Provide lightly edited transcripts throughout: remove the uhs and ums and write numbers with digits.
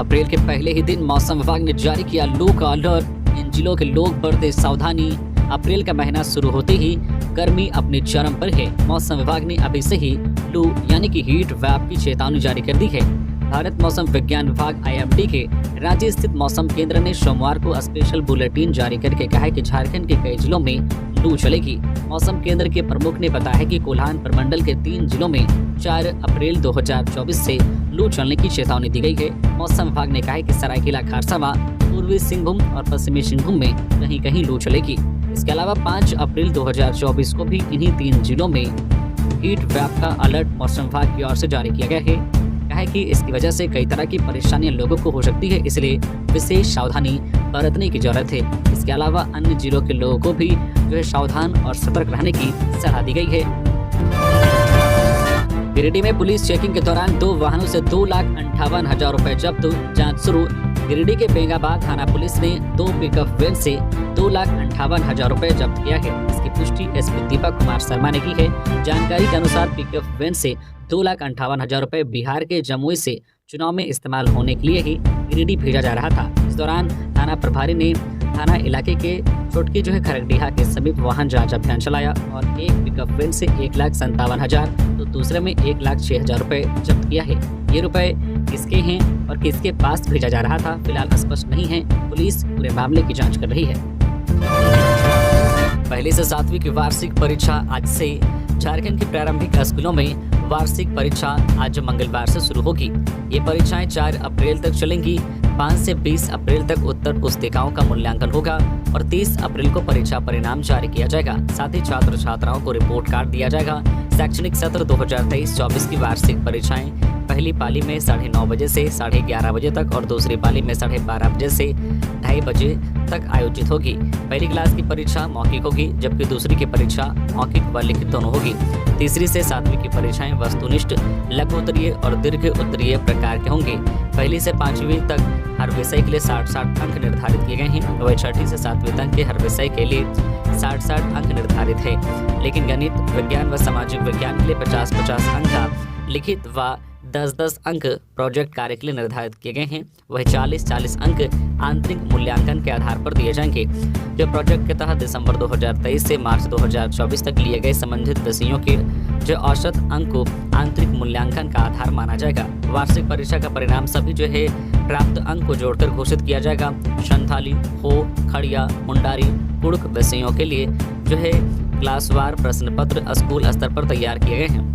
अप्रैल के पहले ही दिन मौसम विभाग ने जारी किया लू का अलर्ट। इन जिलों के लोग बरते सावधानी। अप्रैल का महीना शुरू होते ही गर्मी अपने चरम पर है। मौसम विभाग ने अभी से ही लू यानी कि हीट वेव की चेतावनी जारी कर दी है। भारत मौसम विज्ञान विभाग IMD के रांची स्थित मौसम केंद्र ने सोमवार को स्पेशल बुलेटिन जारी करके कहा है कि झारखंड के कई जिलों में लू चलेगी। मौसम केंद्र के प्रमुख ने बताया कि कोल्हान प्रमंडल के 3 जिलों में 4 अप्रैल 2024 से लू चलने की चेतावनी दी गई है। मौसम विभाग ने कहा है कि सरायकेला खरसावां, पूर्वी सिंहभूम और पश्चिमी सिंहभूम में कहीं कहीं लू चलेगी। इसके अलावा 5 अप्रैल 2024 को भी इन्हीं 3 जिलों में हीट वेव का अलर्ट मौसम विभाग की ओर से जारी किया गया है। कहा है कि इसकी वजह से कई तरह की परेशानियां लोगों को हो सकती है, इसलिए विशेष सावधानी बरतने की जरूरत है। इसके अलावा अन्य जिलों के लोगों को भी जो है सावधान और सतर्क रहने की सलाह दी गई है। गिरिडीह में पुलिस चेकिंग के दौरान 2 वाहनों से 2,58,000 रुपए जब्त। जांच शुरू। गिरिडीह के बेंगाबाद थाना पुलिस ने 2 पिकअप वैन से 2,58,000 रुपए जब्त किया है। इसकी पुष्टि SP दीपक कुमार शर्मा ने की है। जानकारी के अनुसार पिकअप वैन से 2,58,000 रुपए बिहार के जमुई से चुनाव में इस्तेमाल होने के लिए ही गिरिडीह भेजा जा रहा था। इस दौरान थाना प्रभारी ने थाना इलाके के चोटकी जो है खरगडीहा के समीप वाहन जांच अभियान चलाया और एक पिकअप वैन से 1,57,000 तो दूसरे में 1,06,000 रुपए जब्त किया है। ये रुपए किसके हैं और किसके पास भेजा जा रहा था फिलहाल स्पष्ट नहीं है। पुलिस पूरे मामले की जांच कर रही है। पहली से 7वीं की वार्षिक परीक्षा आज से। झारखंड के प्रारंभिक स्कूलों में वार्षिक परीक्षा आज मंगलवार से शुरू होगी। ये परीक्षाएं 4 अप्रैल तक चलेंगी। 5 से 20 अप्रैल तक उत्तर पुस्तिकाओं का मूल्यांकन होगा और 30 अप्रैल को परीक्षा परिणाम जारी किया जाएगा। साथ ही छात्र छात्राओं को रिपोर्ट कार्ड दिया जाएगा। शैक्षणिक सत्र 2023-24 की वार्षिक परीक्षाएं पहली पाली में 9:30 बजे से 11:30 बजे तक और दूसरी पाली में 12:30 बजे से 2:30 बजे तक आयोजित होगी। पहली क्लास की परीक्षा मौखिक होगी, जबकि दूसरी की परीक्षा मौखिक व लिखित दोनों होगी। तीसरी से 7वीं की परीक्षाएं वस्तुनिष्ठ, लघु उत्तरीय और दीर्घ उत्तरीय प्रकार के होंगे। पहली से 5वीं तक हर विषय के लिए 60-60 अंक निर्धारित किए गए हैं। वही 6ठी से 7वीं तक के हर विषय के लिए 60-60 अंक निर्धारित है। लेकिन गणित, विज्ञान व सामाजिक विज्ञान के लिए 50-50 अंक, लिखित व 10-10 अंक प्रोजेक्ट कार्य के लिए निर्धारित किए गए हैं। वही 40-40 अंक आंतरिक मूल्यांकन के आधार पर दिए जाएंगे, जो प्रोजेक्ट के तहत दिसंबर 2023 से मार्च 2024 तक लिए गए संबंधित विषयों के जो औसत अंक को आंतरिक मूल्यांकन का आधार माना जाएगा। वार्षिक परीक्षा का परिणाम सभी जो है प्राप्त अंक को जोड़कर घोषित किया जाएगा। संथाली, हो, खड़िया, मुंडारी, कुड़क विषयों के लिए जो है क्लासवार प्रश्न पत्र स्कूल स्तर पर तैयार किए गए हैं।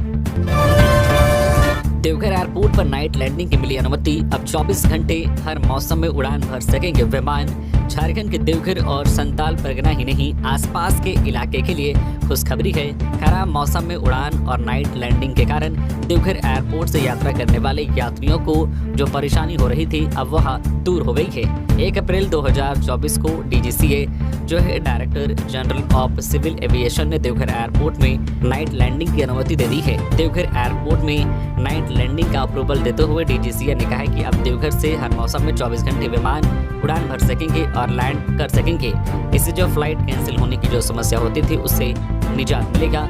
देवघर एयरपोर्ट पर नाइट लैंडिंग की मिली अनुमति। अब 24 घंटे हर मौसम में उड़ान भर सकेंगे विमान। झारखंड के देवघर और संताल परगना ही नहीं, आसपास के इलाके के लिए खुशखबरी है। खराब मौसम में उड़ान और नाइट लैंडिंग के कारण देवघर एयरपोर्ट से यात्रा करने वाले यात्रियों को जो परेशानी हो रही थी अब वह दूर हो गई है। 1 अप्रैल 2024 को DGCA जो है director general of civil aviation ने देवघर एयरपोर्ट में नाइट लैंडिंग की अनुमति दे दी है। देवघर एयरपोर्ट में नाइट लैंडिंग का अप्रूवल देते हुए DGCA ने कहा है कि अब देवघर से हर मौसम में 24 घंटे विमान उड़ान भर सकेंगे और लैंड कर सकेंगे। इससे जो फ्लाइट कैंसिल होने की जो समस्या होती थी उससे निजात मिलेगा।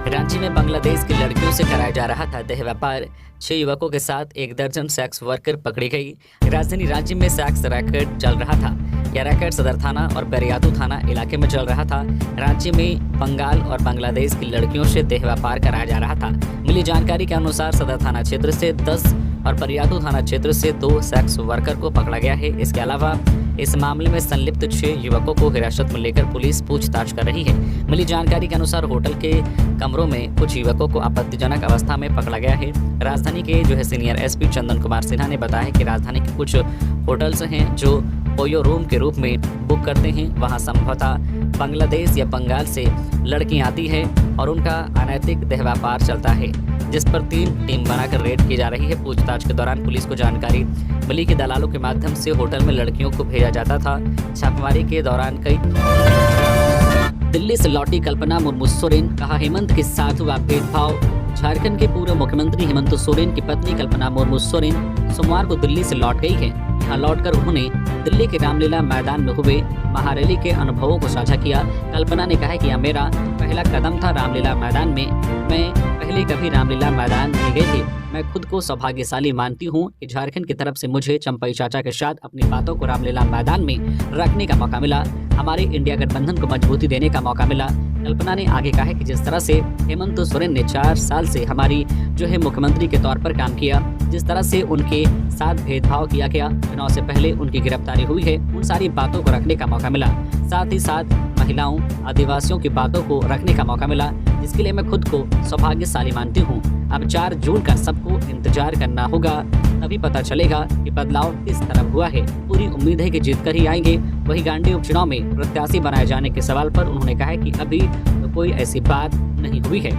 रांची में बांग्लादेश की लड़कियों से कराया जा रहा था देह व्यापार। 6 युवकों के साथ 1 दर्जन सेक्स वर्कर पकड़ी गई। राजधानी रांची में सेक्स रैकेट चल रहा था। यह रैकेट सदर थाना और पेरियादू थाना इलाके में चल रहा था। रांची में बंगाल और बांग्लादेश की लड़कियों से देह व्यापार कराया जा रहा था। मिली जानकारी के अनुसार सदर थाना क्षेत्र से 10 और पेरियादू थाना क्षेत्र से 2 सेक्स वर्कर को पकड़ा गया है। इसके अलावा इस मामले में संलिप्त 6 युवकों को हिरासत में लेकर पुलिस पूछताछ कर रही है। मिली जानकारी के अनुसार होटल के कमरों में कुछ युवकों को आपत्तिजनक अवस्था में पकड़ा गया है। राजधानी के जो है सीनियर SP चंदन कुमार सिन्हा ने बताया कि राजधानी के कुछ होटल्स हैं जो ओयो रूम के रूप में बुक करते हैं। वहां संभवतः बांग्लादेश या बंगाल से लड़कियां आती है और उनका अनैतिक देह व्यापार चलता है, जिस पर 3 टीम बनाकर रेड की जा रही है। पूछताछ के दौरान पुलिस को जानकारी मिली कि दलालों के माध्यम से होटल में लड़कियों को भेजा जाता था। छापेमारी के दौरान कई दिल्ली से लौटी कल्पना मुर्मू सोरेन, कहा हेमंत के साथ हुआ भेदभाव। झारखंड के पूर्व मुख्यमंत्री हेमंत सोरेन की पत्नी कल्पना मुर्मू सोरेन सोमवार को दिल्ली से लौट गई है। यहाँ लौटकर उन्होंने दिल्ली के रामलीला मैदान में हुए महारैली के अनुभवों को साझा किया। कल्पना ने कहा कि यह मेरा पहला कदम था रामलीला मैदान में। मैं पहले कभी रामलीला मैदान नहीं गई थी। मैं खुद को सौभाग्यशाली मानती हूँ कि झारखंड की तरफ से मुझे चंपई चाचा के साथ अपनी बातों को रामलीला मैदान में रखने का मौका मिला। हमारे इंडिया गठबंधन को मजबूती देने का मौका मिला। कल्पना ने आगे कहा कि जिस तरह से हेमंत सोरेन ने 4 साल से हमारी मुख्यमंत्री के तौर पर काम किया, जिस तरह से उनके साथ भेदभाव किया गया, चुनाव से पहले उनकी गिरफ्तारी हुई है, उन सारी बातों को रखने का मौका मिला। साथ ही साथ महिलाओं, आदिवासियों की बातों को रखने का मौका मिला, जिसके लिए मैं खुद को सौभाग्यशाली मानती हूँ। अब 4 जून का सबको इंतजार करना होगा, तभी पता चलेगा कि बदलाव किस तरफ हुआ है। पूरी उम्मीद है कि जीत कर ही आएंगे। वही गांडी उपचुनाव में प्रत्याशी बनाए जाने के सवाल पर उन्होंने कहा है कि अभी तो कोई ऐसी बात नहीं हुई है।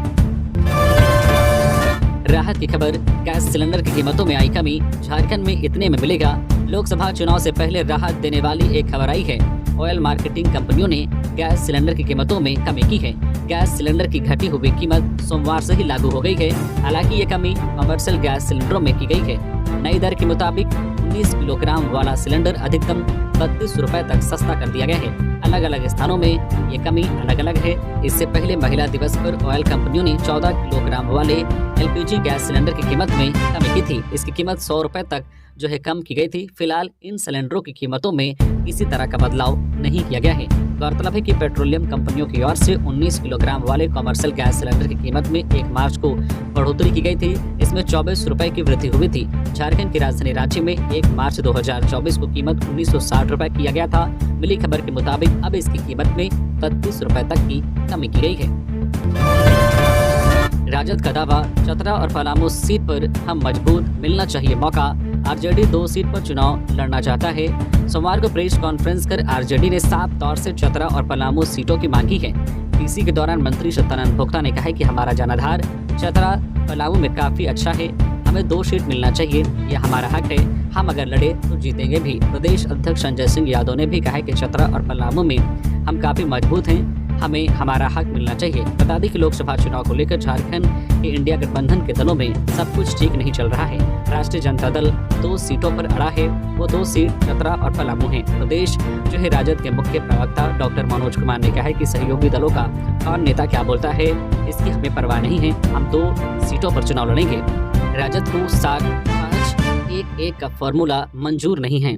राहत की खबर, गैस सिलेंडर की कीमतों में आई कमी, झारखंड में इतने में मिलेगा। लोकसभा चुनाव से पहले राहत देने वाली एक खबर आई है। ऑयल मार्केटिंग कंपनियों ने गैस सिलेंडर की कीमतों में कमी की है। गैस सिलेंडर की घटी हुई कीमत सोमवार से ही लागू हो गई है। हालांकि ये कमी कमर्शियल गैस सिलेंडरों में की गई है। नई दर के मुताबिक 19 किलोग्राम वाला सिलेंडर अधिकतम 32 रुपए तक सस्ता कर दिया गया है। अलग अलग स्थानों में ये कमी अलग अलग है। इससे पहले महिला दिवस पर ऑयल कंपनियों ने 14 किलोग्राम वाले एलपीजी गैस सिलेंडर की कीमत में कमी की थी। इसकी कीमत 100 रुपए तक कम की गई थी। फिलहाल इन सिलेंडरों की कीमतों में किसी तरह का बदलाव नहीं किया गया है। गौरतलब है कि पेट्रोलियम कंपनियों की ओर से 19 किलोग्राम वाले कमर्शियल गैस सिलेंडर की कीमत में 1 मार्च को बढ़ोतरी की गई थी। इसमें 24 रुपए की वृद्धि हुई थी। झारखंड की राजधानी रांची में 1 मार्च 2024 को कीमत 1960 रुपए किया गया था। मिली खबर के मुताबिक अब इसकी कीमत में 32 रुपए तक की कमी की गई है। राजद का दावा, चतरा और पलामू सीट पर हम मजबूत, मिलना चाहिए मौका। आरजेडी 2 सीट पर चुनाव लड़ना चाहता है। सोमवार को प्रेस कॉन्फ्रेंस कर आरजेडी ने साफ तौर से चतरा और पलामू सीटों की मांगी है। इसी के दौरान मंत्री सत्यानंद भोक्ता ने कहा है कि हमारा जनाधार चतरा पलामू में काफी अच्छा है, हमें 2 सीट मिलना चाहिए, यह हमारा हक है, हम अगर लड़े तो जीतेंगे भी। प्रदेश अध्यक्ष संजय सिंह यादव ने भी कहा है कि चतरा और पलामू में हम काफी मजबूत हैं, हमें हमारा हक मिलना चाहिए। बता दें कि लोकसभा चुनाव को लेकर झारखंड के इंडिया गठबंधन के दलों में सब कुछ ठीक नहीं चल रहा है। राष्ट्रीय जनता दल 2 सीटों पर अड़ा है, वो 2 सीट चतरा और पलामू हैं। प्रदेश राजद के मुख्य प्रवक्ता डॉक्टर मनोज कुमार ने कहा है कि सहयोगी दलों का कौन नेता क्या बोलता है इसकी हमें परवाह नहीं है, हम 2 सीटों पर चुनाव लड़ेंगे। राजद को 7-5-1-1 का फॉर्मूला मंजूर नहीं है।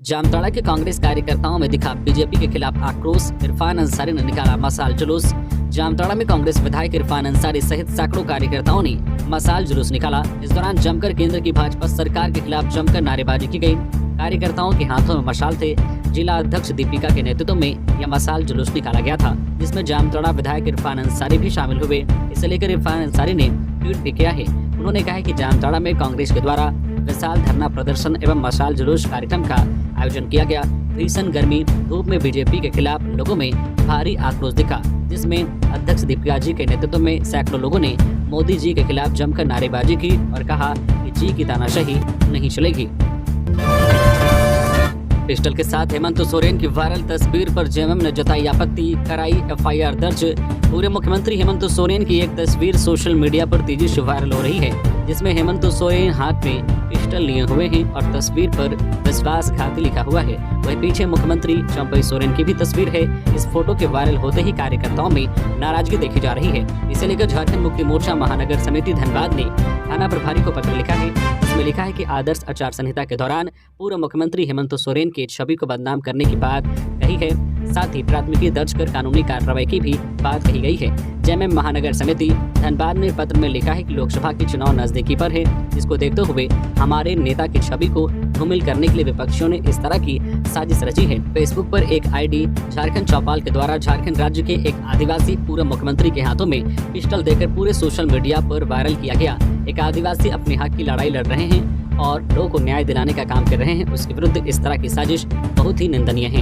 जामताड़ा के कांग्रेस कार्यकर्ताओं में दिखा बीजेपी के खिलाफ आक्रोश, इरफान अंसारी ने निकाला मशाल जुलूस। जामताड़ा में कांग्रेस विधायक इरफान अंसारी सहित सैकड़ों कार्यकर्ताओं ने मशाल जुलूस निकाला। इस दौरान जमकर केंद्र की भाजपा सरकार के खिलाफ जमकर नारेबाजी की गई। कार्यकर्ताओं के हाथों में मशाल थे। जिला अध्यक्ष दीपिका के नेतृत्व में यह मशाल जुलूस निकाला गया था, जिसमें जामताड़ा विधायक इरफान अंसारी भी शामिल हुए। इसे लेकर इरफान अंसारी ने ट्वीट भी किया है। उन्होंने कहा है कि जामताड़ा में कांग्रेस के द्वारा विशाल धरना प्रदर्शन एवं मशाल जुलूस कार्यक्रम का आयोजन किया गया। भीषण गर्मी धूप में बीजेपी के खिलाफ लोगों में भारी आक्रोश दिखा, जिसमें अध्यक्ष दीपिका जी के नेतृत्व में सैकड़ों लोगों ने मोदी जी के खिलाफ जमकर नारेबाजी की और कहा कि जी की तानाशाही नहीं चलेगी। पिस्टल के साथ हेमंत सोरेन की वायरल तस्वीर पर जेएमएम ने जताई आपत्ति, कराई एफआईआर दर्ज। पूर्व मुख्यमंत्री हेमंत सोरेन की एक तस्वीर सोशल मीडिया पर तेजी से वायरल हो रही है, जिसमें हेमंत सोरेन हाथ में पिस्टल लिए हुए हैं और तस्वीर पर विश्वासघाती लिखा हुआ है। वहीं पीछे मुख्यमंत्री चंपई सोरेन की भी तस्वीर है। इस फोटो के वायरल होते ही कार्यकर्ताओं में नाराजगी देखी जा रही है। इसे लेकर झारखंड मुक्ति मोर्चा महानगर समिति धनबाद ने थाना प्रभारी को पत्र लिखा है। इसमें लिखा है कि आदर्श आचार संहिता के दौरान पूर्व मुख्यमंत्री हेमंत सोरेन की छवि को बदनाम करने की बात कही है। साथ ही प्राथमिकी दर्ज कर कानूनी कार्रवाई की भी बात कही गई है। जेएमएम महानगर समिति धनबाद ने पत्र में लिखा है कि लोकसभा के चुनाव नजदीकी पर है, जिसको देखते हुए हमारे नेता की छवि को धूमिल करने के लिए विपक्षियों ने इस तरह की साजिश रची है। फेसबुक पर एक आईडी झारखंड चौपाल के द्वारा झारखंड राज्य के एक आदिवासी पूर्व मुख्यमंत्री के हाथों में पिस्टल देकर पूरे सोशल मीडिया पर वायरल किया गया। एक आदिवासी अपने हक की लड़ाई लड़ रहे हैं और लोगों को न्याय दिलाने का काम कर रहे हैं, उसके विरुद्ध इस तरह की साजिश बहुत ही निंदनीय है।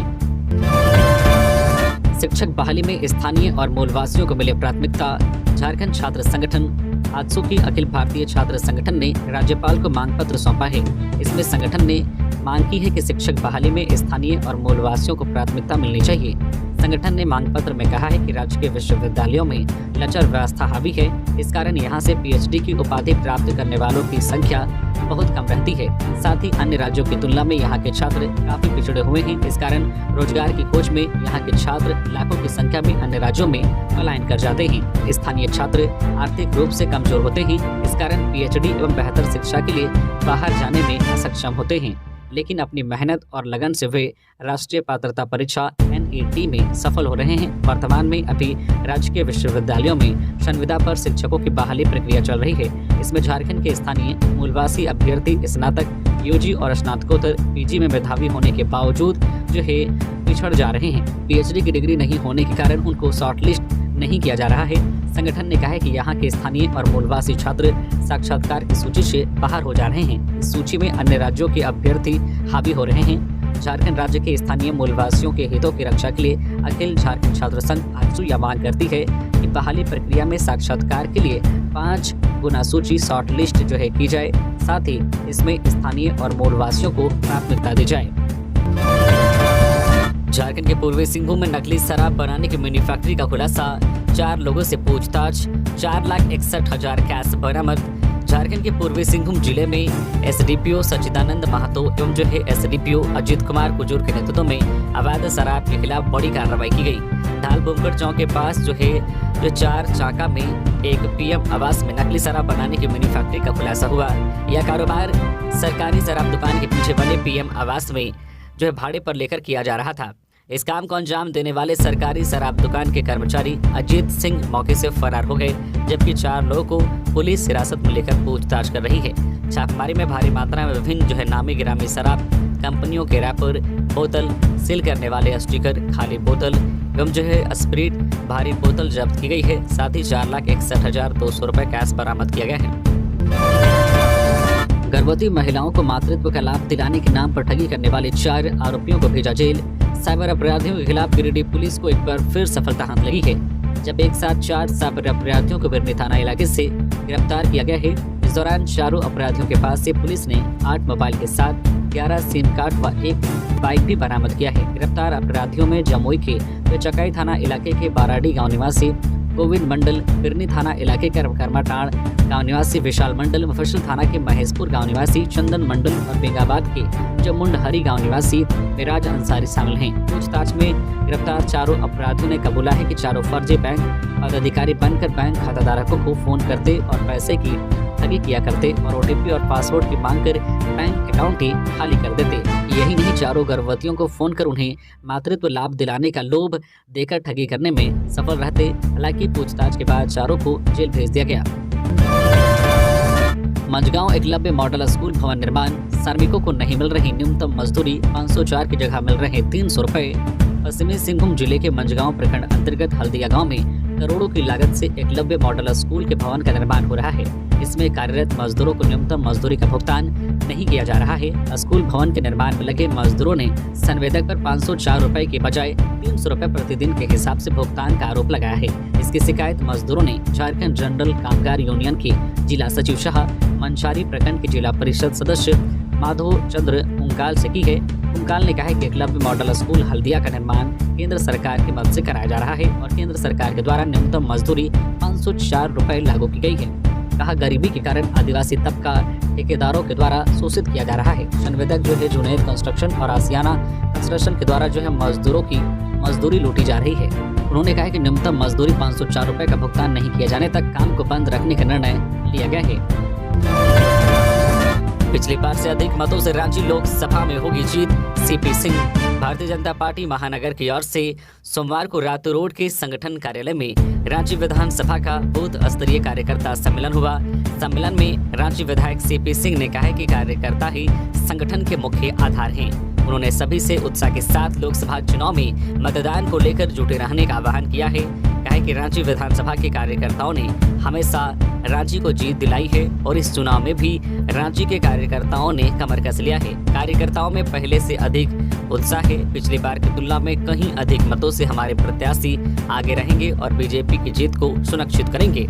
शिक्षक बहाली में स्थानीय और मूलवासियों को मिले प्राथमिकता। झारखंड छात्र संगठन आजसू की अखिल भारतीय छात्र संगठन ने राज्यपाल को मांग पत्र सौंपा है। इसमें संगठन ने मांग की है कि शिक्षक बहाली में स्थानीय और मूलवासियों को प्राथमिकता मिलनी चाहिए। संगठन ने मांग पत्र में कहा है कि राज्य के विश्वविद्यालयों में लचर व्यवस्था हावी है। इस कारण यहाँ से पीएचडी की उपाधि प्राप्त करने वालों की संख्या बहुत कम रहती है। साथ ही अन्य राज्यों की तुलना में यहाँ के छात्र काफी पिछड़े हुए हैं। इस कारण रोजगार की खोज में यहाँ के छात्र लाखों की संख्या में अन्य राज्यों में पलायन कर जाते हैं। स्थानीय छात्र आर्थिक रूप से कमजोर होते हैं। इस कारण पीएचडी एवं बेहतर शिक्षा के लिए बाहर जाने में असक्षम होते हैं, लेकिन अपनी मेहनत और लगन से वे राष्ट्रीय पात्रता परीक्षा NET में सफल हो रहे हैं। वर्तमान में अभी राजकीय विश्वविद्यालयों में संविदा पर शिक्षकों की बहाली प्रक्रिया चल रही है। इसमें झारखंड के स्थानीय मूलवासी अभ्यर्थी स्नातक, UG और स्नातकोत्तर PG में मेधावी होने के बावजूद जो है पिछड़ जा रहे हैं। PhD की डिग्री नहीं होने के कारण उनको शॉर्टलिस्ट नहीं किया जा रहा है। संगठन ने कहा है कि यहाँ के स्थानीय और मूलवासी छात्र साक्षात्कार की सूची से बाहर हो जा रहे हैं। इस सूची में अन्य राज्यों के अभ्यर्थी हावी हो रहे हैं। झारखंड राज्य के स्थानीय मूलवासियों के हितों की रक्षा के लिए अखिल झारखंड छात्र संघ आजसू यह मांग करती है कि बहाली प्रक्रिया में साक्षात्कार के लिए 5 गुना सूची शॉर्ट लिस्ट जो है की जाए। साथ ही इसमें स्थानीय और मूलवासियों को प्राथमिकता दी जाए। झारखंड के पूर्वी सिंहभूम में नकली शराब बनाने की मिनी फैक्ट्री का खुलासा, 4 लोगों से पूछताछ, 4,61,000 कैश बरामद। झारखंड के पूर्वी सिंहभूम जिले में SDPO सच्चिदानंद महतो एवं जो है SDPO अजीत कुमार कुजूर के नेतृत्व में अवैध शराब के खिलाफ बड़ी कार्रवाई की गई। ढाल बुमकर चौक के पास जो 4 चाका में एक PM आवास में नकली शराब बनाने की मिनी फैक्ट्री का खुलासा हुआ। यह कारोबार सरकारी शराब दुकान के पीछे बने PM आवास में जो है भाड़े पर लेकर किया जा रहा था। इस काम को अंजाम देने वाले सरकारी शराब दुकान के कर्मचारी अजीत सिंह मौके से फरार हो गए, जबकि 4 लोगों को पुलिस हिरासत में लेकर पूछताछ कर रही है। छापेमारी में भारी मात्रा में विभिन्न जो है नामी गिरामी शराब कंपनियों के रैपर, बोतल सील करने वाले स्टिकर, खाली बोतल एवं जो है स्प्रिट भारी बोतल जब्त की गई है। साथ ही 4,61,200 रुपए कैश बरामद किया गया है। गर्भवती महिलाओं को मातृत्व का लाभ दिलाने के नाम पर ठगी करने वाले 4 आरोपियों को भेजा जेल। साइबर अपराधियों के खिलाफ गिरिडीह पुलिस को एक बार फिर सफलता हाथ लगी है, जब एक साथ 4 साइबर अपराधियों को बिरनी थाना इलाके से गिरफ्तार किया गया है। इस दौरान चारों अपराधियों के पास से पुलिस ने 8 मोबाइल के साथ 11 सिम कार्ड व एक बाइक भी बरामद किया है। गिरफ्तार अपराधियों में जमुई के चकाई थाना इलाके के बाराडी गाँव निवासी गोविंद मंडल, बिरनी थाना इलाके के कर्माटाड़ गांव निवासी विशाल मंडल, मुफस्सिल थाना के महेशपुर गांव निवासी चंदन मंडल और बेंगाबाद के जमुंडहरी गांव निवासी मिराज अंसारी शामिल हैं। पूछताछ में गिरफ्तार चारों अपराधियों ने कबूला है कि चारों फर्जी बैंक पदाधिकारी बनकर बैंक खाताधारकों को फोन करते और पैसे की ठगी किया करते और OTP और पासवर्ड की मांग कर बैंक अकाउंट ही खाली कर देते। यही नहीं, चारों गर्भवतियों को फोन कर उन्हें मातृत्व लाभ दिलाने का लोभ देकर ठगी करने में सफल रहते। हालांकि पूछताछ के बाद चारों को जेल भेज दिया गया। मंझगांव एकलव्य मॉडल स्कूल भवन निर्माण, श्रमिकों को नहीं मिल रही न्यूनतम मजदूरी, 504 की जगह मिल रहे 300 रुपए। पश्चिमी सिंहभूम जिले के मंझगांव प्रखंड अंतर्गत हल्दिया गांव में करोड़ों की लागत से एकलव्य मॉडल स्कूल के भवन का निर्माण हो रहा है। इसमें कार्यरत मजदूरों को न्यूनतम मजदूरी का भुगतान नहीं किया जा रहा है। स्कूल भवन के निर्माण में लगे मजदूरों ने संवेदक पर 504 रुपए के बजाय 300 रुपए प्रतिदिन के हिसाब से भुगतान का आरोप लगाया है। इसकी शिकायत मजदूरों ने झारखंड जनरल कामगार यूनियन के जिला सचिव शाह, मंछारी प्रखंड के जिला परिषद सदस्य माधव चंद्र उंकाल से की है। उंकाल ने कहा है कि एकलव्य मॉडल स्कूल हल्दिया का निर्माण केंद्र सरकार की मदद से कराया जा रहा है और केंद्र सरकार के द्वारा न्यूनतम मजदूरी 504 रुपए लागू की गई है। कहा, गरीबी के कारण आदिवासी तबका ठेकेदारों के द्वारा शोषित किया जा रहा है। संवेदक जो है जुनैद कंस्ट्रक्शन और आसियाना कंस्ट्रक्शन के द्वारा जो है मजदूरों की मजदूरी लूटी जा रही है। उन्होंने कहा कि न्यूनतम मजदूरी 504 रुपए का भुगतान नहीं किया जाने तक काम को बंद रखने का निर्णय लिया गया है। पिछली बार से अधिक मतों से रांची लोकसभा में होगी जीत, CP सिंह। भारतीय जनता पार्टी महानगर की ओर से सोमवार को रातू रोड के संगठन कार्यालय में रांची विधानसभा का बूथ स्तरीय कार्यकर्ता सम्मेलन हुआ। सम्मेलन में रांची विधायक CP सिंह ने कहा कि कार्यकर्ता ही संगठन के मुख्य आधार हैं। उन्होंने सभी से उत्साह के साथ लोकसभा चुनाव में मतदान को लेकर जुटे रहने का आह्वान किया है। कहा कि रांची विधानसभा के कार्यकर्ताओं ने हमेशा रांची को जीत दिलाई है और इस चुनाव में भी रांची के कार्यकर्ताओं ने कमर कस लिया है। कार्यकर्ताओं में पहले से अधिक उत्साह है। पिछली बार की तुलना में कहीं अधिक मतों से हमारे प्रत्याशी आगे रहेंगे और बीजेपी की जीत को सुनिश्चित करेंगे।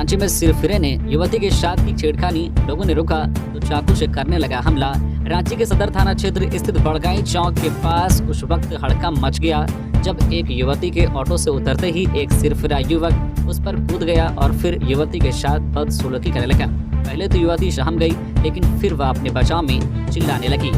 रांची में सिरफिरे ने युवती के साथ की छेड़खानी, लोगों ने रोका तो चाकू से करने लगा हमला। रांची के सदर थाना क्षेत्र स्थित बड़गाई चौक के पास उस वक्त हड़कंप मच गया जब एक युवती के ऑटो से उतरते ही एक सिरफिरा युवक उस पर कूद गया और फिर युवती के साथ बदसलूकी करने लगा। पहले तो युवती सहम गई, लेकिन फिर वह अपने बचाव में चिल्लाने लगी।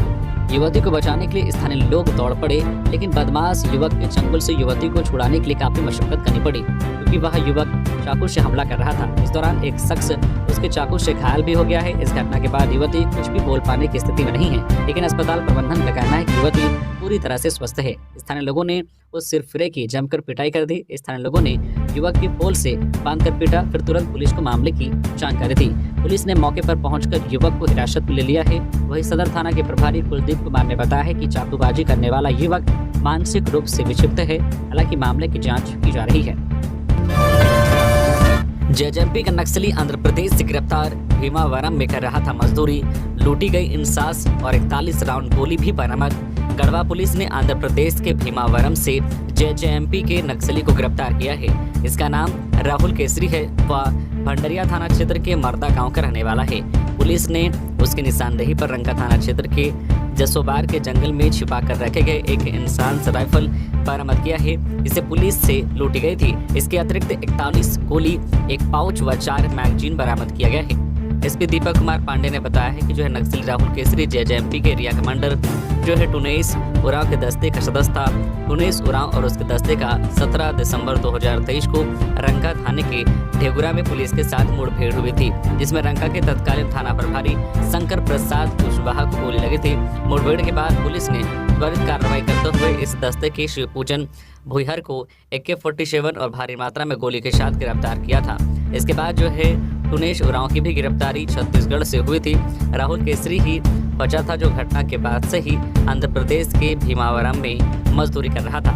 युवती को बचाने के लिए स्थानीय लोग दौड़ पड़े, लेकिन बदमाश युवक के चंगुल से युवती को छुड़ाने के लिए काफी मशक्कत करनी पड़ी, क्योंकि वह युवक चाकू से हमला कर रहा था। इस दौरान एक शख्स उसके चाकू से घायल भी हो गया है। इस घटना के बाद युवती कुछ भी बोल पाने की स्थिति में नहीं है, लेकिन अस्पताल प्रबंधन का कहना है कि युवती पूरी तरह से स्वस्थ है। स्थानीय लोगों ने उस सिरफिरे की जमकर पिटाई कर दी। स्थानीय लोगों ने युवक की पोल से बांधकर पीटा, फिर तुरंत पुलिस को मामले की जानकारी दी। पुलिस ने मौके पर पहुंचकर युवक को हिरासत में ले लिया है। वहीं सदर थाना के प्रभारी कुलदीप कुमार ने बताया है कि चाकूबाजी करने वाला युवक मानसिक रूप से विक्षिप्त है। हालांकि मामले की जांच की जा रही है। जेजेएमपी का नक्सली आंध्र प्रदेश से गिरफ्तार, भीमावरम में कर रहा था मजदूरी, लूटी गई इंसास और 41 राउंड गोली भी बरामद। गढ़वा पुलिस ने आंध्र प्रदेश के भीमावरम से जेजेएमपी के नक्सली को गिरफ्तार किया है। इसका नाम राहुल केसरी है। वह भंडरिया थाना क्षेत्र के मर्दा गांव का रहने वाला है। पुलिस ने उसकी निशानदेही पर रंका थाना क्षेत्र के जसोबार के जंगल में छिपा कर रखे गए एक इंसान से राइफल बरामद किया है, जिसे पुलिस से लूटी गई थी। इसके अतिरिक्त 41 गोली, एक पाउच व 4 मैगजीन बरामद किया गया है। एसपी दीपक कुमार पांडे ने बताया है कि जो है नक्सली राहुल केसरी जेजेएमपी के एरिया कमांडर जो है टुनेस उरांव के दस्ते का सदस्य था। टुनेस उरांव और उसके दस्ते का 17 दिसंबर 2023 को रंका थाने के ढेगुरा में पुलिस के साथ मुठभेड़ हुई थी, जिसमें रंका के तत्कालीन थाना प्रभारी शंकर प्रसाद कुशवाहा को गोली लगी थी। मुठभेड़ के बाद पुलिस ने त्वरित कार्रवाई करते हुए इस दस्ते के शिवपूजन भुईहर को AK-47 और भारी मात्रा में गोली के साथ गिरफ्तार किया था। इसके बाद जो है टुनेश उरांव की भी गिरफ्तारी छत्तीसगढ़ से हुई थी। राहुल केसरी ही बचा था, जो घटना के बाद से ही आंध्र प्रदेश के भीमावरम में मजदूरी कर रहा था।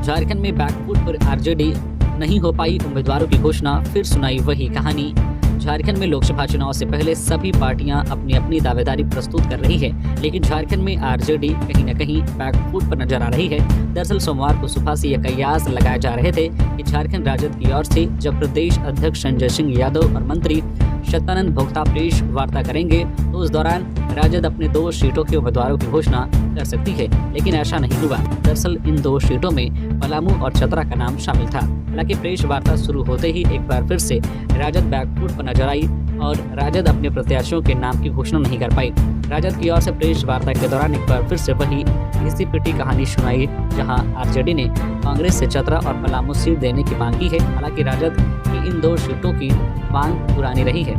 झारखंड में बैकफुट पर आरजेडी, नहीं हो पाई उम्मीदवारों की घोषणा, फिर सुनाई वही कहानी। झारखंड में लोकसभा चुनाव से पहले सभी पार्टियां अपनी अपनी दावेदारी प्रस्तुत कर रही है, लेकिन झारखंड में आरजेडी कहीं न कहीं बैकफुट पर नजर आ रही है। दरअसल सोमवार को सुबह से ये कयास लगाए जा रहे थे कि झारखंड राजद की ओर से जब प्रदेश अध्यक्ष संजय सिंह यादव और मंत्री सत्यानंद भोक्ता प्रेस वार्ता करेंगे तो उस दौरान राजद अपने 2 सीटों के उम्मीदवारों की घोषणा कर सकती है, लेकिन ऐसा नहीं हुआ। दरअसल इन 2 सीटों में पलामू और चतरा का नाम शामिल था। हालांकि प्रेस वार्ता शुरू होते ही एक बार फिर से राजद बैकफुट पर नजर आई और राजद अपने प्रत्याशियों के नाम की घोषणा नहीं कर पाई। राजद की ओर से प्रेस वार्ता के दौरान एक बार फिर से वही घिसी पिटी कहानी सुनाई, जहां आरजेडी ने कांग्रेस से चतरा और पलामू सीट देने की मांग की है। हालांकि राजद की इन 2 सीटों की मांग पुरानी रही है।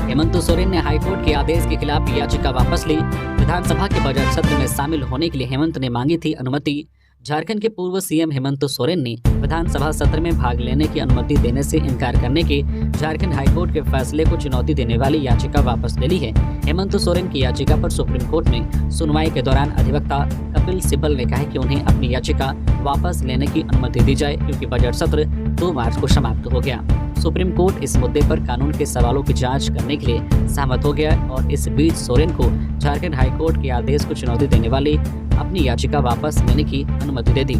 हेमंत सोरेन ने हाईकोर्ट के आदेश के खिलाफ याचिका वापस ली। विधानसभा के बजट सत्र में शामिल होने के लिए हेमंत ने मांगी थी अनुमति। झारखंड के पूर्व सीएम हेमंत सोरेन ने विधानसभा सत्र में भाग लेने की अनुमति देने से इनकार करने के झारखंड हाईकोर्ट के फैसले को चुनौती देने वाली याचिका वापस ले ली है। हेमंत सोरेन की याचिका पर सुप्रीम कोर्ट में सुनवाई के दौरान अधिवक्ता कपिल सिब्बल ने कहा कि उन्हें अपनी याचिका वापस लेने की अनुमति दी जाए, क्योंकि बजट सत्र 2 मार्च को समाप्त हो गया। सुप्रीम कोर्ट इस मुद्दे पर कानून के सवालों की जांच करने के लिए सहमत हो गया और इस बीच सोरेन को झारखंड हाईकोर्ट के आदेश को चुनौती देने वाली अपनी याचिका वापस लेने की अनुमति दे दी।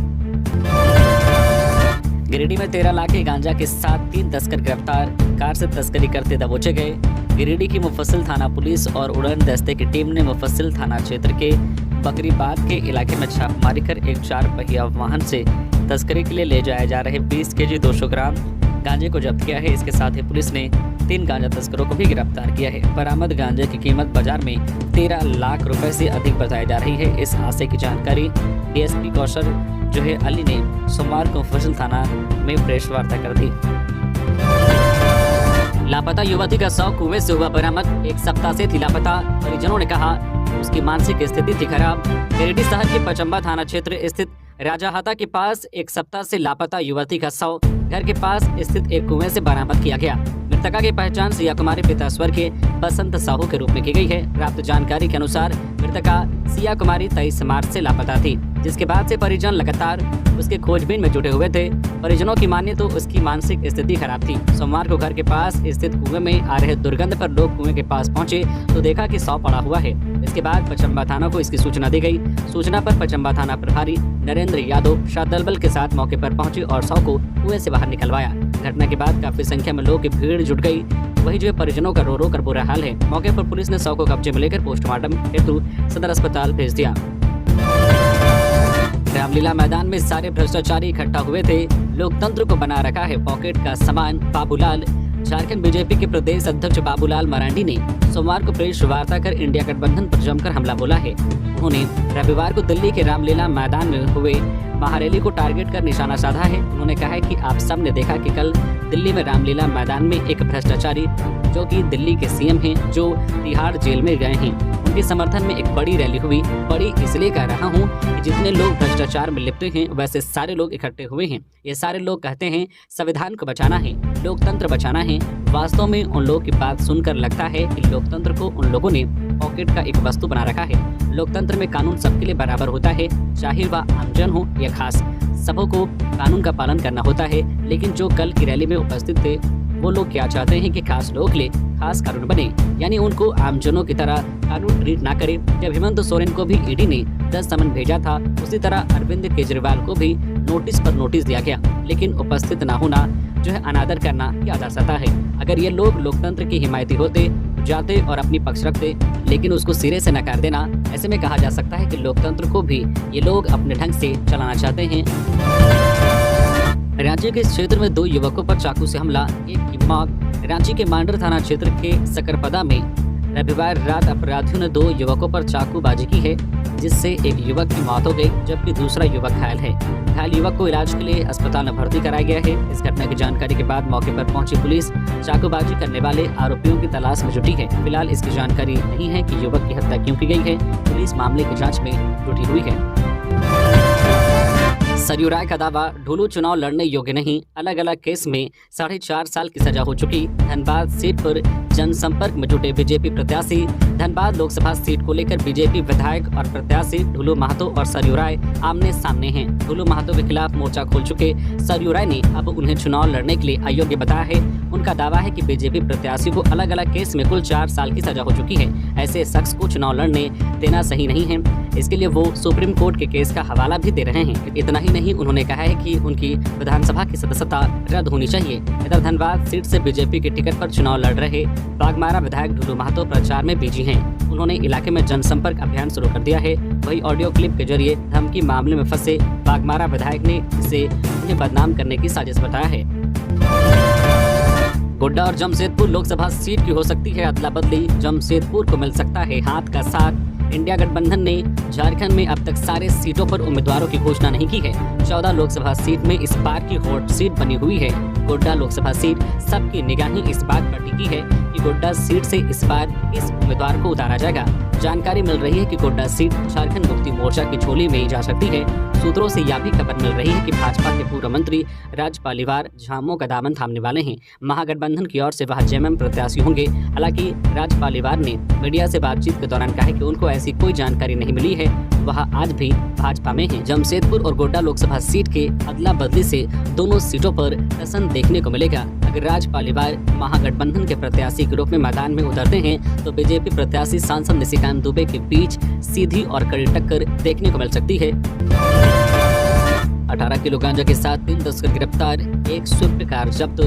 गिरिडीह में 13 लाख के गांजा के साथ 3 तस्कर गिरफ्तार, कार से तस्करी करते दबोचे गए। गिरिडीह की मुफस्सिल थाना पुलिस और उड़न दस्ते की टीम ने मुफस्सिल थाना क्षेत्र के बकरीबाद के इलाके में छापेमारी कर एक 4 पहिया वाहन से तस्करी के लिए ले जाए जा रहे 20 kg 200 ग्राम गांजे को जब्त किया है। इसके साथ ही पुलिस ने 3 गांजा तस्करों को भी गिरफ्तार किया है। बरामद गांजे की कीमत बाजार में 13 लाख रुपए से अधिक बताई जा रही है। इस हादसे की जानकारी डीएसपी कौशल जो है अली ने सोमवार को मुफस्सिल थाना में प्रेस वार्ता कर दी। लापता युवती का शव कुएं से हुआ बरामद, 1 सप्ताह से थी लापता। परिजनों ने कहा उसकी मानसिक स्थिति थी खराब। गिरिडीह शहर के पचम्बा थाना क्षेत्र स्थित राजाहाता के पास 1 सप्ताह से लापता युवती का शव घर के पास स्थित एक कुएं से बरामद किया गया। मृतका की पहचान सिया कुमारी पिता स्वर के बसंत साहू के रूप में की गई है। प्राप्त जानकारी के अनुसार मृतका सिया कुमारी 23 मार्च से लापता थी। जिसके बाद से परिजन लगातार उसके खोजबीन में जुटे हुए थे। परिजनों की माने तो उसकी मानसिक स्थिति खराब थी। सोमवार को घर के पास स्थित कुएं में आ रहे दुर्गंध पर लोग कुएं के पास पहुंचे तो देखा कि शव पड़ा हुआ है। इसके बाद पचम्बा थाना को इसकी सूचना दी गई। सूचना पर पचम्बा थाना प्रभारी नरेंद्र यादव दलबल के साथ मौके पर पहुंचे और शव को कुएं से बाहर निकलवाया। घटना के बाद काफी संख्या में लोगों की भीड़ जुट गई। वही जो परिजनों का रो रो कर बुरा हाल है। मौके पर पुलिस ने शव को कब्जे में लेकर पोस्टमार्टम हेतु सदर अस्पताल भेज दिया। रामलीला मैदान में सारे भ्रष्टाचारी इकट्ठा हुए थे। लोकतंत्र को बना रखा है पॉकेट का सामान। बाबूलाल। झारखंड बीजेपी के प्रदेश अध्यक्ष बाबूलाल मरांडी ने सोमवार को प्रेस वार्ता कर इंडिया गठबंधन पर जमकर हमला बोला है। उन्होंने रविवार को दिल्ली के रामलीला मैदान में हुए महारैली को टारगेट कर निशाना साधा है। उन्होंने कहा है कि आप सब ने देखा कि कल दिल्ली में रामलीला मैदान में एक भ्रष्टाचारी जो कि दिल्ली के सीएम हैं, जो तिहाड़ जेल में गए हैं, उनके समर्थन में एक बड़ी रैली हुई। बड़ी इसलिए कह रहा हूं कि जितने लोग भ्रष्टाचार में लिप्त हैं वैसे सारे लोग इकट्ठे हुए हैं। ये सारे लोग कहते हैं संविधान को बचाना है, लोकतंत्र बचाना है। वास्तव में उन लोगों की बात सुनकर लगता है कि लोकतंत्र को उन लोगों ने पॉकेट का एक वस्तु बना रखा है। लोकतंत्र में कानून सबके लिए बराबर होता है, चाहे वह आमजन हो या खास, सबों को कानून का पालन करना होता है। लेकिन जो कल की रैली में उपस्थित थे वो लोग क्या चाहते हैं कि खास लोगों के लिए खास कानून बने, यानी उनको आमजनों की तरह कानून ट्रीट ना करे। जब हेमंत सोरेन को भी ईडी ने 10 समन भेजा था, उसी तरह अरविंद केजरीवाल को भी नोटिस पर नोटिस दिया गया। लेकिन उपस्थित ना होना जो है अनादर करना क्या जा सकता है। अगर ये लोग लोकतंत्र की हिमायती होते, जाते और अपनी पक्ष रखते, लेकिन उसको सिरे से नकार देना, ऐसे में कहा जा सकता है कि लोकतंत्र को भी ये लोग अपने ढंग से चलाना चाहते हैं। रांची के क्षेत्र में 2 युवकों पर चाकू से हमला, एक की मौत। रांची के मांडर थाना क्षेत्र के सकरपदा में रविवार रात अपराधियों ने 2 युवकों पर चाकूबाजी की है, जिससे एक युवक की मौत हो गई जबकि दूसरा युवक घायल है। घायल युवक को इलाज के लिए अस्पताल में भर्ती कराया गया है। इस घटना की जानकारी के बाद मौके पर पहुंची पुलिस चाकूबाजी करने वाले आरोपियों की तलाश में जुटी है। फिलहाल इसकी जानकारी नहीं है कि युवक की हत्या क्यों की गई है। पुलिस मामले की जाँच में जुटी हुई है। सरयू राय का दावा, ढुलू चुनाव लड़ने योग्य नहीं। अलग अलग केस में 4.5 साल की सजा हो चुकी। धनबाद सीट पर जनसंपर्क में जुटे बीजेपी प्रत्याशी। धनबाद लोकसभा सीट को लेकर बीजेपी विधायक और प्रत्याशी ढुलू महतो और सरयू राय आमने सामने हैं। ढुलू महतो के खिलाफ मोर्चा खोल चुके सरयू राय ने अब उन्हें चुनाव लड़ने के लिए अयोग्य बताया है। उनका दावा है कि बीजेपी प्रत्याशी को अलग अलग केस में कुल 4 साल की सजा हो चुकी है। ऐसे शख्स को चुनाव लड़ने देना सही नहीं है। इसके लिए वो सुप्रीम कोर्ट के केस का हवाला भी दे रहे हैं। इतना ही नहीं, उन्होंने कहा है कि उनकी विधानसभा की सदस्यता रद्द होनी चाहिए। इधर धनबाद सीट से बीजेपी के टिकट पर चुनाव लड़ रहे बागमारा विधायक ढुलू महतो प्रचार में बिजी हैं। उन्होंने इलाके में जनसंपर्क अभियान शुरू कर दिया है। वही ऑडियो क्लिप के जरिए धमकी मामले में फंसे बागमारा विधायक ने इसे उन्हें बदनाम करने की साजिश बताया है। गोड्डा और जमशेदपुर लोकसभा सीट की हो सकती है अदला बदली। जमशेदपुर को मिल सकता है हाथ का साथ। इंडिया गठबंधन ने झारखंड में अब तक सारे सीटों पर उम्मीदवारों की घोषणा नहीं की है। 14 लोकसभा सीट में इस बार की हॉट सीट बनी हुई है। गोड्डा लोकसभा सीट सबकी निगाहें इस बात पर टिकी है कि गोड्डा सीट से इस बार किस उम्मीदवार को उतारा जाएगा। जानकारी मिल रही है कि गोड्डा सीट झारखंड मुक्ति मोर्चा की झोली में जा सकती है। सूत्रों से यह भी खबर मिल रही है कि भाजपा के पूर्व मंत्री राज पालीवाल झामुमो का दामन थामने वाले हैं। महागठबंधन की ओर से वह जेएमएम प्रत्याशी होंगे। हालांकि राज पालीवाल ने मीडिया से बातचीत के दौरान कहा कि उनको ऐसी कोई जानकारी नहीं मिली है, वह आज भी भाजपा में हैं। जमशेदपुर और गोड्डा लोकसभा सीट के अदला बदली से दोनों सीटों पर टसन देखने को मिलेगा। अगर राज पालीवाल महागठबंधन के प्रत्याशी के रूप में मैदान में उतरते हैं तो बीजेपी प्रत्याशी सांसद निशिकांत दुबे के बीच सीधी और कड़ी टक्कर देखने को मिल सकती है। 18 किलो गांजा के साथ 3 तस्कर गिरफ्तार, एक स्विफ्ट कार जब्त।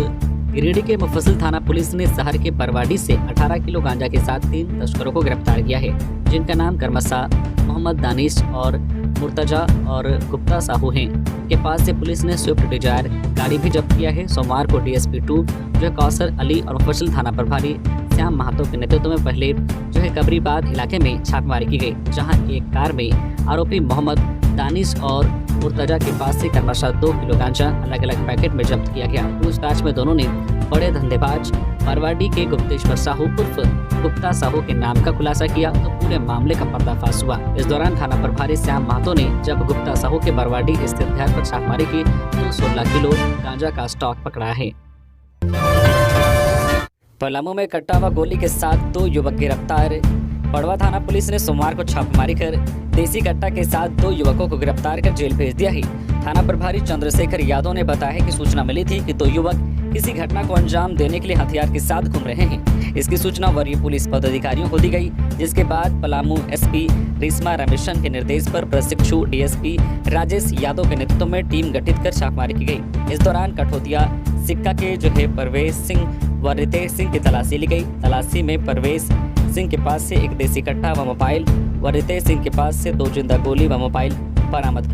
गिरिडीह के मुफस्सिल थाना पुलिस ने शहर के बरवाडी से 18 किलो गांजा के साथ 3 तस्करों को गिरफ्तार किया है, जिनका नाम क्रमशः मोहम्मद दानिश और मुर्तजा और गुप्ता साहू हैं। इनके पास से पुलिस ने स्विफ्ट डिजायर गाड़ी भी जब्त किया है। सोमवार को डीएसपी 2 जो कौसर अली और मुफस्सिल थाना प्रभारी श्याम महतो के नेतृत्व में पहले जो है कबरीबाद इलाके में छापेमारी की गई, जहां एक कार में आरोपी मोहम्मद दानिश और मुर्तजा के पास से क्रमशः 2 किलो गांजा अलग अलग पैकेट में जब्त किया गया। पूछताछ में दोनों ने बड़े धंधेबाज बरवाडी के गुप्तेश्वर साहू उर्फ गुप्ता साहू के नाम का खुलासा किया तो पूरे मामले का पर्दाफाश हुआ। इस दौरान थाना प्रभारी श्याम महतो ने जब गुप्ता साहू के बरवाडी स्थित घर पर छापेमारी की तो 16 किलो गांजा का स्टॉक पकड़ा है। पलामू में कट्टा व गोली के साथ 2 युवक गिरफ्तार। पड़वा थाना पुलिस ने सोमवार को छापेमारी कर देसी कट्टा के साथ 2 युवकों को गिरफ्तार कर जेल भेज दिया है। थाना प्रभारी चंद्रशेखर यादव ने बताया कि सूचना मिली थी कि 2 युवक किसी घटना को अंजाम देने के लिए हथियार के साथ घूम रहे हैं। इसकी सूचना वरीय पुलिस पदाधिकारियों को दी गई, जिसके बाद पलामू एसपी रेशमा रमेशन के निर्देश पर प्रशिक्षु डीएसपी राजेश यादव के नेतृत्व में टीम गठित कर छापेमारी की गई। इस दौरान कठौतिया सिक्का के परवेश सिंह व रितेश सिंह की तलाशी ली गई। तलाशी में परवेश सिंह के पास से एक देसी कट्टा व मोबाइल व रितेश सिंह के पास से 2 जिंदा गोली व मोबाइल बरामद किया।